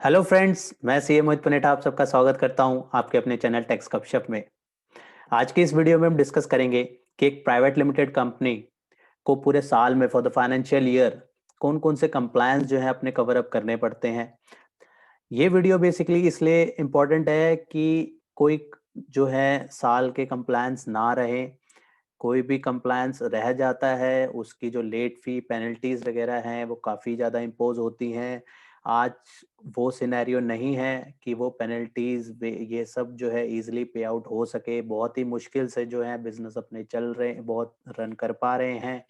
Hello friends, मैं CA मोहित पुनेठा आप सबका स्वागत करता हूं आपके अपने चैनल टैक्स गपशप में। आज की इस वीडियो में हम डिस्कस करेंगे कि एक प्राइवेट लिमिटेड कंपनी को पूरे साल में फॉर द फाइनेंशियल ईयर कौन कौन से कंप्लायंस जो है अपने कवर अप करने पड़ते हैं। ये वीडियो बेसिकली इसलिए इम्पोर्टेंट है कि कोई जो है साल के कंप्लायंस ना रहे, कोई भी कंप्लायंस रह जाता है उसकी जो लेट फी पेनल्टीज वगैरह हैं वो काफ़ी ज़्यादा इम्पोज होती हैं। आज वो सिनेरियो नहीं है कि वो पेनल्टीज ये सब जो है इजीली पे आउट हो सके। बहुत ही मुश्किल से जो है बिजनेस अपने चल रहे हैं, बहुत रन कर पा रहे हैं।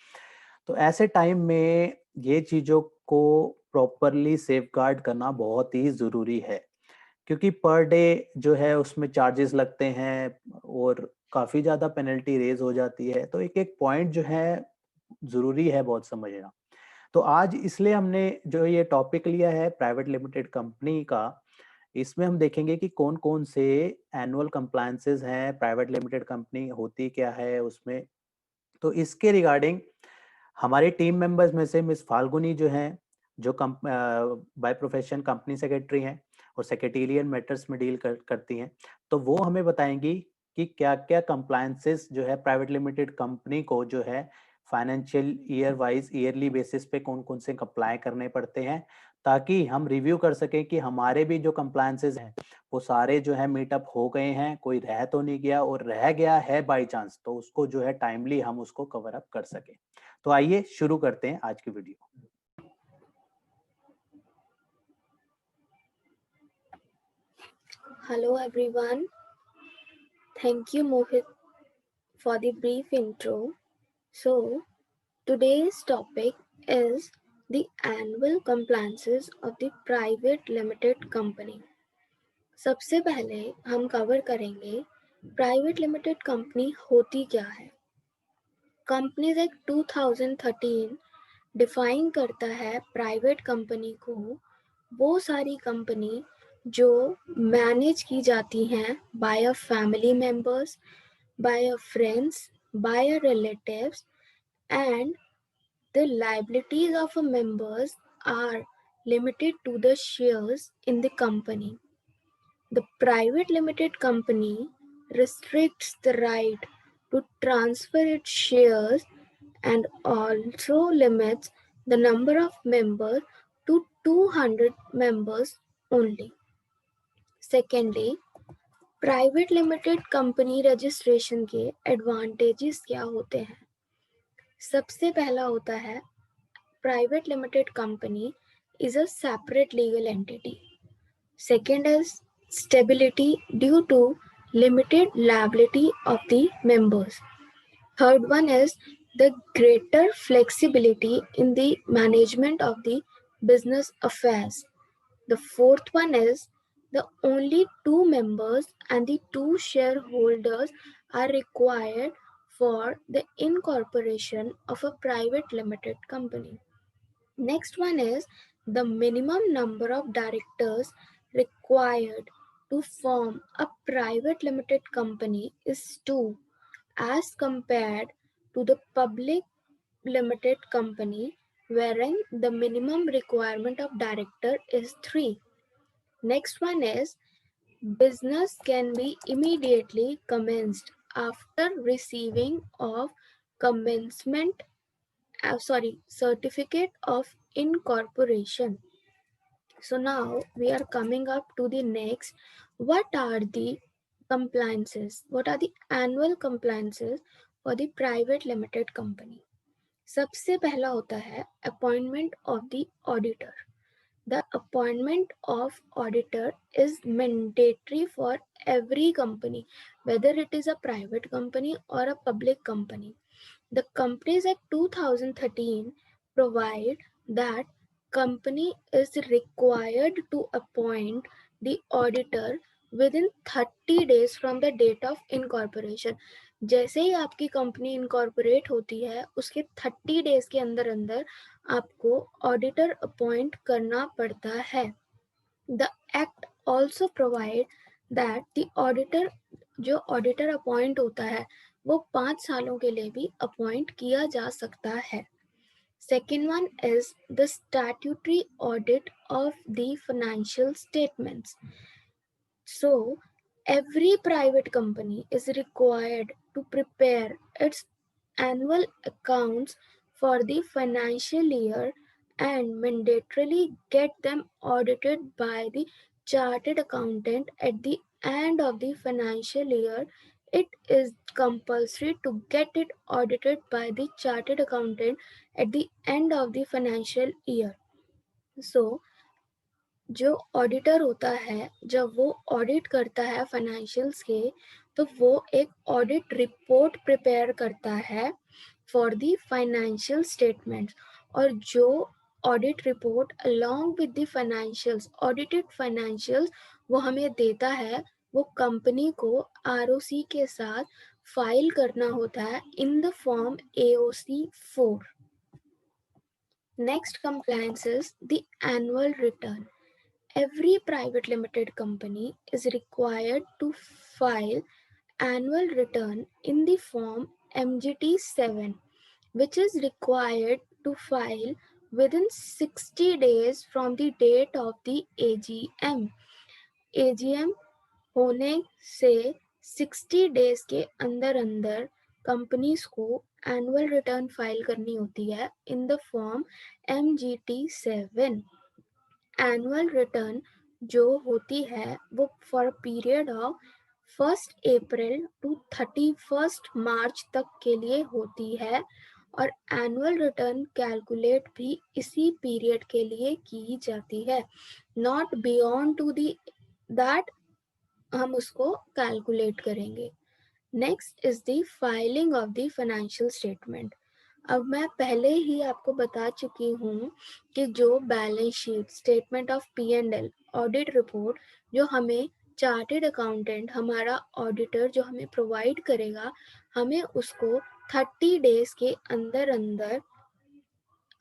तो ऐसे टाइम में ये चीज़ों को प्रॉपरली सेफगार्ड करना बहुत ही ज़रूरी है, क्योंकि पर डे जो है उसमें चार्जेस लगते हैं और काफ़ी ज़्यादा पेनल्टी रेज हो जाती है। तो एक एक पॉइंट जो है ज़रूरी है बहुत समझना। तो आज इसलिए हमने जो ये टॉपिक लिया है प्राइवेट लिमिटेड कंपनी का, इसमें हम देखेंगे कि कौन कौन से एनुअल कंप्लायंसेस हैं, प्राइवेट लिमिटेड कंपनी होती क्या है उसमें। तो इसके रिगार्डिंग हमारे टीम मेंबर्स में से मिस फाल्गुनी जो हैं, जो बाय प्रोफेशन कंपनी सेक्रेटरी हैं और सेक्रेटेरियल मैटर्स में डील करती हैं, तो वो हमें बताएंगी कि क्या क्या कंप्लायंसेस जो है प्राइवेट लिमिटेड कंपनी को जो है financial year wise yearly basis पे कौन कौन से कंप्लाई करने पड़ते हैं, ताकि हम रिव्यू कर सकें कि हमारे भी जो कंप्लायंसेस हैं वो सारे जो है मीटअप हो गए हैं, कोई रह तो नहीं गया, और रह गया है बाई चांस तो उसको जो है टाइमली हम उसको कवर अप कर सकें। तो आइए शुरू करते हैं आज की video. Hello everyone. Thank you Mohit for the brief intro. So today's topic is the annual compliances of the private limited company. सबसे पहले हम कवर करेंगे प्राइवेट लिमिटेड कंपनी होती क्या है। कंपनीज एक्ट 2013 डिफाइन करता है प्राइवेट कंपनी को वो सारी कंपनी जो मैनेज की जाती हैं by a family members, by a friends, by a relatives, and the liabilities of a members are limited to the shares in the company. The private limited company restricts the right to transfer its shares and also limits the number of members to 200 members only. Secondly, private limited company registration के advantages क्या होते हैं। सबसे पहला होता है private limited company is a separate legal entity. Second is stability due to limited liability of the members. Third one is the greater flexibility in the management of the business affairs. The fourth one is the only two members and the two shareholders are required for the incorporation of a private limited company. Next one is the minimum number of directors required to form a private limited company is 2 as compared to the public limited company wherein the minimum requirement of director is 3. Next one is business can be immediately commenced after receiving of commencement certificate of incorporation. So now we are coming up to the next. What are the compliances? What are the annual compliances for the private limited company? सबसे पहला होता है appointment of the auditor. The appointment of auditor is mandatory for every company, whether it is a private company or a public company. The Companies Act 2013 provide that company is required to appoint the auditor within 30 days from the date of incorporation. जैसे ही आपकी company incorporate होती है उसके 30 days के अंदर अंदर आपको auditor appoint करना पड़ता है। The act also provide that the auditor जो ऑडिटर अपॉइंट होता है वो 5 सालों के लिए भी अपॉइंट किया जा सकता है। Second one is the statutory audit of the financial statements. So every private company is required to prepare its annual accounts for the financial year and mandatorily get them audited by the chartered accountant at the end of the financial year. It is compulsory to get it audited by the chartered accountant at the end of the financial year. So जो auditor होता है जब वो audit करता है financials के, तो वो एक ऑडिट रिपोर्ट प्रिपेयर करता है फॉर द फाइनेंशियल स्टेटमेंट्स, और जो audit report along with the financials, audited financials, वो हमें देता है, वो कंपनी को आरओसी के साथ फाइल करना होता है in the form AOC 4. Next compliance is the annual return. Every private limited company is required to file annual return in the form MGT 7, which is required to file within 60 days from the date of the AGM. AGM होने से 60 days के अंदर अंदर companies को annual return file करनी होती है in the form MGT 7. Annual return जो होती है वो for period of 1 April to 31 March तक के लिए होती है, और एनुअल रिटर्न कैलकुलेट भी इसी पीरियड के लिए की जाती है, not beyond to the that हम उसको कैलकुलेट करेंगे. Next is the filing of the financial statement. अब मैं पहले ही आपको बता चुकी हूँ कि जो balance sheet, statement of P&L, audit report जो हमें चार्टेड अकाउंटेंट, हमारा ऑडिटर जो हमें प्रोवाइड करेगा, हमें उसको 30 डेज के अंदर अंदर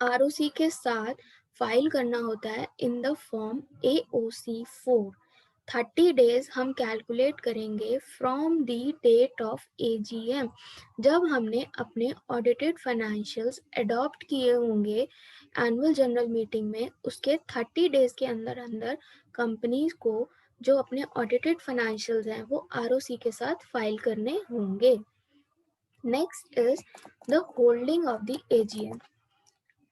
आरओसी के साथ फाइल करना होता है in the form AOC 4. 30 days हम कैलकुलेट करेंगे from the date of AGM, जब हमने अपने ऑडिटेड फाइनेंशियल्स अडॉप्ट किए होंगे एनुअल जनरल मीटिंग में. उसके 30 डेज के अंदर अंदर कंपनीज को जो अपने ऑडिटेड फाइनेंशियल्स हैं वो आरओसी के साथ फाइल करने होंगे. Next is the holding of the AGM.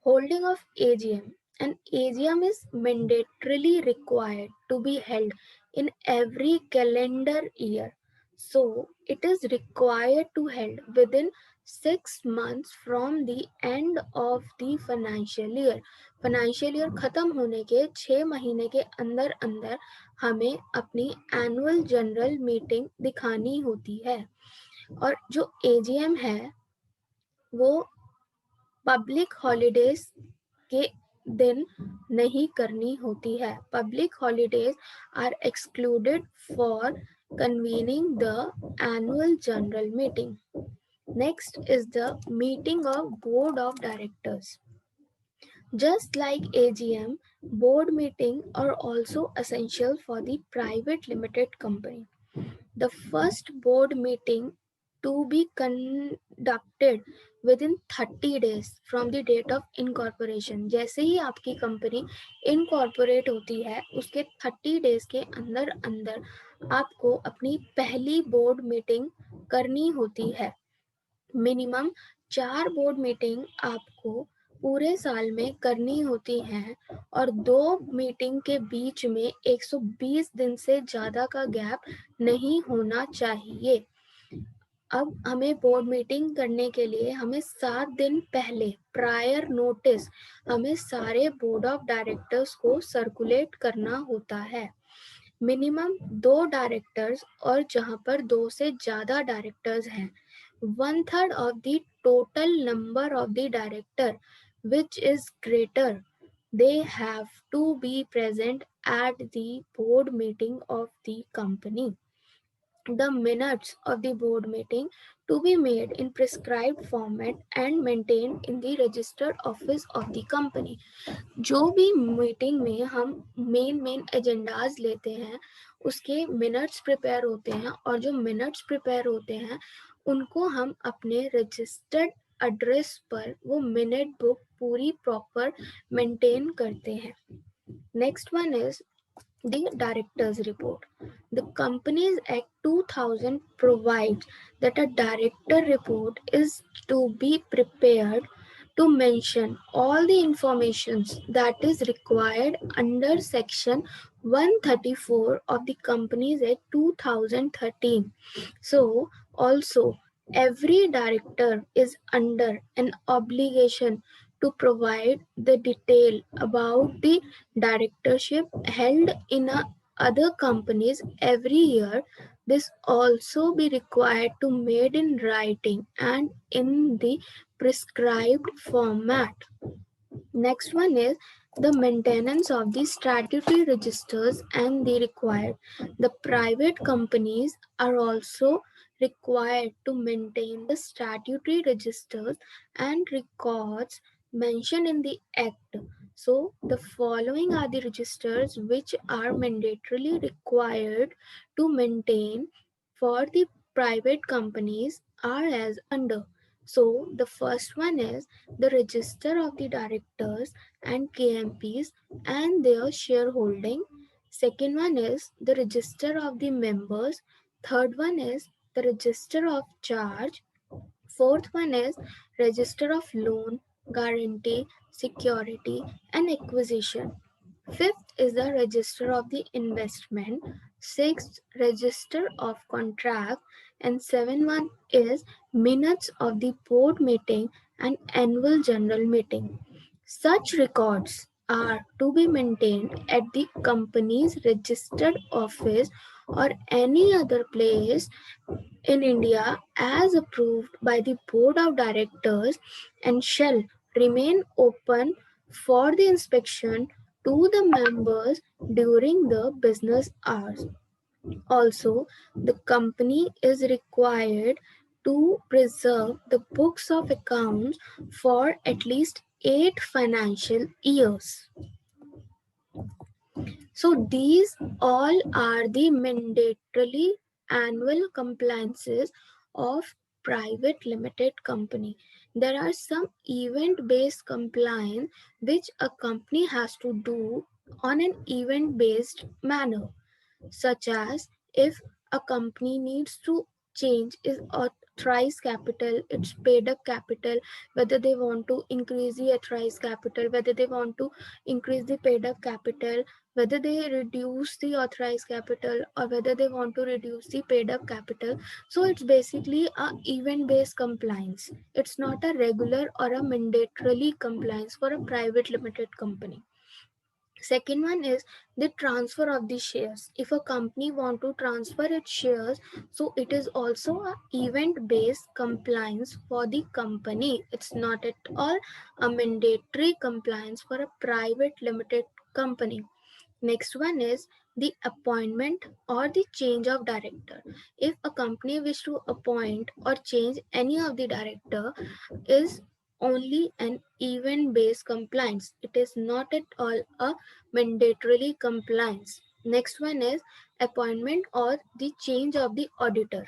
Holding of AGM. An AGM is mandatorily required to be held in every calendar year. So, it is required to held within 6 months from the end of the financial year. Financial year खत्म होने के 6 महीने के अंदर अंदर हमें अपनी annual general meeting दिखानी होती है. और जो AGM है वो पब्लिक हॉलीडेज के दिन नहीं करनी होती है. Public holidays are excluded for convening the annual general meeting. Next is the meeting of board of directors. Just like AGM, board meeting are also essential for the private limited company. The first board meeting to be conducted within 30 days from the date of incorporation. जैसे ही आपकी company incorporate होती है उसके 30 days के अंदर अंदर आपको अपनी पहली बोर्ड मीटिंग करनी होती है. मिनिमम 4 बोर्ड मीटिंग आपको पूरे साल में करनी होती हैं, और 2 मीटिंग के बीच में 120 दिन से ज़्यादा का गैप नहीं होना चाहिए. अब हमें बोर्ड मीटिंग करने के लिए हमें 7 दिन पहले प्रायर नोटिस हमें सारे बोर्ड ऑफ डायरेक्टर्स को सर्कुलेट करना होता है. मिनिमम 2 डायरेक्टर्स, और जहां पर 2 से ज़्यादा डायरेक्टर्स हैं, 1/3 of the total number of the director which is greater, they have to be present at the board meeting of the company. The minutes of the board meeting to be made in prescribed format and maintained in the registered office of the company. जो भी meeting में हम main agendas लेते हैं उसके minutes prepare होते हैं, और जो मिनट्स प्रिपेयर होते हैं उनको हम अपने रजिस्टर्ड एड्रेस पर वो मिनट बुक पूरी प्रॉपर मेंटेन करते हैं. Next one is the Director's Report. The Companies Act 2000 provides that a director report is to be prepared to mention all the information that is required under Section 134 of the Companies Act 2013. So, also, every director is under an obligation to provide the detail about the directorship held in other companies every year. This also be required to made in writing and in the prescribed format. Next one is the maintenance of the statutory registers and the required. The private companies are also required to maintain the statutory registers and records mentioned in the Act. So, the following are the registers which are mandatorily required to maintain for the private companies are as under. So, the first one is the register of the directors and KMPs and their shareholding. Second one is the register of the members. Third one is the register of charge. Fourth one is register of loan, guarantee, security, and acquisition. Fifth is the register of the investment. Sixth, register of contract. And seventh one is minutes of the board meeting and annual general meeting. Such records are to be maintained at the company's registered office or any other place in India as approved by the Board of Directors and shall remain open for the inspection to the members during the business hours. Also, the company is required to preserve the books of accounts for at least 8 financial years. So these all are the mandatory annual compliances of private limited company. There are some event based compliance which a company has to do on an event based manner, such as if a company needs to change its authorized capital, its paid up capital, whether they want to increase the authorized capital, whether they want to increase the paid up capital, whether they reduce the authorized capital, or whether they want to reduce the paid up capital. So it's basically a event based compliance. It's not a regular or a mandatorily compliance for a private limited company. Second one is the transfer of the shares. If a company want to transfer its shares, so it is also a event based compliance for the company. It's not at all a mandatory compliance for a private limited company. Next one is the appointment or the change of director. If a company wish to appoint or change any of the director, is only an event based compliance. It is not at all a mandatorily compliance. Next one is appointment or the change of the auditor.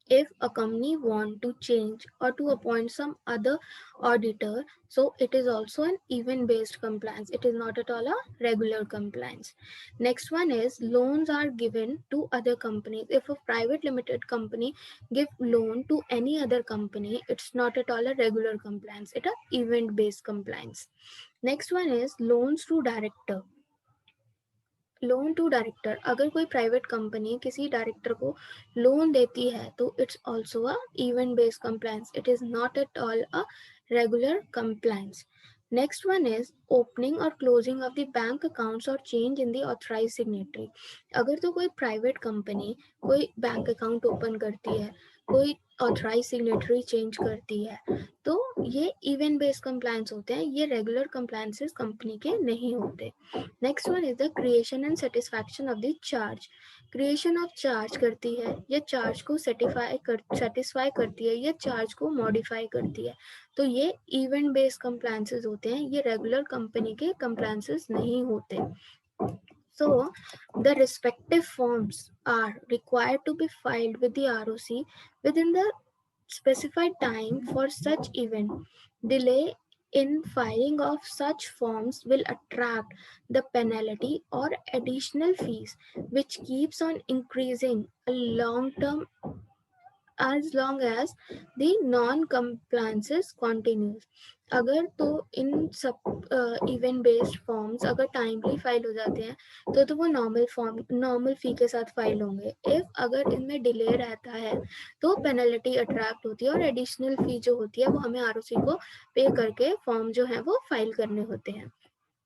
If a company want to change or to appoint some other auditor, so it is also an event based compliance. It is not at all a regular compliance. Next one is loans are given to other companies. If a private limited company give loan to any other company, it's not at all a regular compliance. It is event based compliance. Next one is loans to director. Loan to director, अगर कोई private company किसी director को loan देती है तो it's also a event based compliance. It is not at all a regular compliance. Next one is opening और closing of the bank accounts और change in the authorise signatory. अगर तो कोई प्राइवेट कंपनी कोई bank account open करती है, कोई authorise signatory change करती है, तो ये इवेंट बेस्ड कंप्लायंस होते हैं. ये रेगुलर कंप्लायंसेस कंपनी के नहीं होते. Next one is the creation and satisfaction of the charge. Creation of charge करती है, या चार्ज को सेटिस्फाई करती है, या चार्ज को मॉडिफाई करती है. तो ये इवेंट बेस्ड कंप्लायंसेस होते हैं. ये रेगुलर कंपनी के कंप्लायंसेस नहीं होते. So the respective forms are required to be filed with the ROC within the specified time for such event. Delay in filing of such forms will attract the penalty or additional fees, which keeps on increasing a long term as long as the non-compliances continues. अगर तो इन सब event based forms अगर timely file हो जाते हैं तो वो normal फी के साथ फाइल होंगे. इफ अगर इनमें डिले रहता है तो पेनल्टी अट्रैक्ट होती है और एडिशनल फी जो होती है वो हमें आरओसी को पे करके फॉर्म जो है वो फाइल करने होते हैं.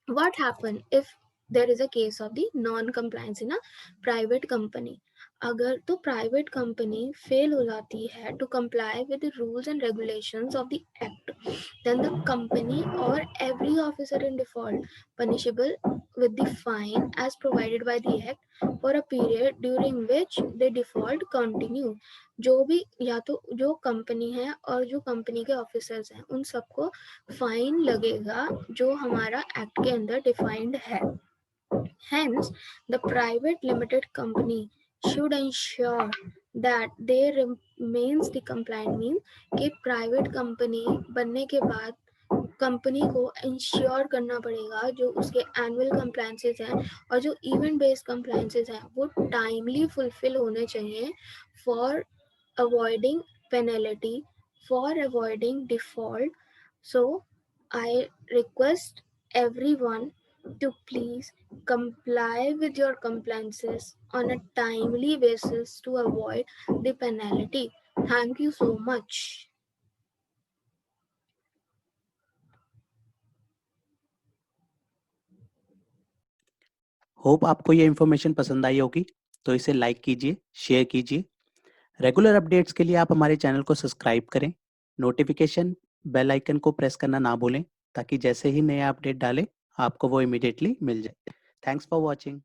What happen if there is a case of the non-compliance in a private company? अगर तो प्राइवेट कंपनी फेल हो जाती है to comply with the rules and regulations of the act, then the company or every officer in default punishable with the fine as provided by the act for a period during which the default continue. जो भी या तो जो company है और जो company के officers हैं उन सबको फाइन लगेगा जो हमारा एक्ट के अंदर डिफाइंड है. Hence, the private limited company should ensure that they remains the compliant. means कि प्राइवेट कंपनी बनने के बाद कंपनी को इंश्योर करना पड़ेगा जो उसके एनुअल कंप्लायंसेस हैं और जो इवेंट बेस्ड कंप्लायंसेस हैं वो टाइमली फुलफिल होने चाहिए for avoiding penalty, for avoiding default. So I request everyone to please comply with your compliances on a timely basis to avoid the penalty. Thank you so much. Hope आपको ये information पसंद आई होगी, तो इसे like कीजिए, share कीजिए. Regular updates के लिए आप हमारे चैनल को सब्सक्राइब करें. नोटिफिकेशन बेल आइकन को प्रेस करना ना भूलें ताकि जैसे ही नया अपडेट डालें आपको वो इमीडिएटली मिल जाए. Thanks for watching.